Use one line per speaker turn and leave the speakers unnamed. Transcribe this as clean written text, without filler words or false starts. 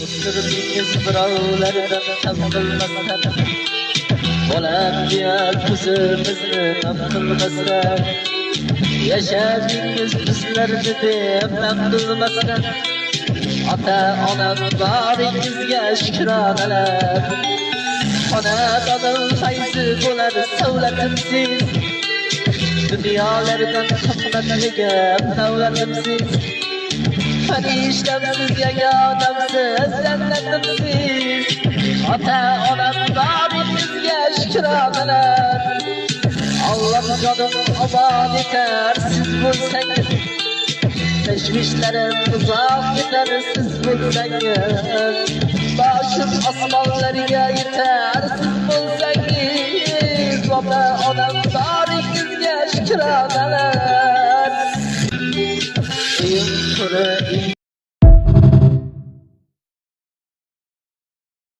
O'ttirdingiz birovlardan ham qilmasdan, bolam diye ko'zimizni ham qilmasdan, yashadingiz bizlarni deb ham qilmasdan, ota-onam boringizga shukronalar. Onadonim fayzi bo'lar savlatimsiz, dunyolardan qimmatliga davlatimsiz, farishtamsiz yagonamsiz jannatimsiz. Ota-onam boringizga shukronalar. Alloh jonim omon etar siz bo'lsangiz, tashvishlarim uzoq ketar siz bo'lsangiz, boshim osmonlarga yetar siz bo'lsangiz. Ota-onam boringizga shukronalar. Ey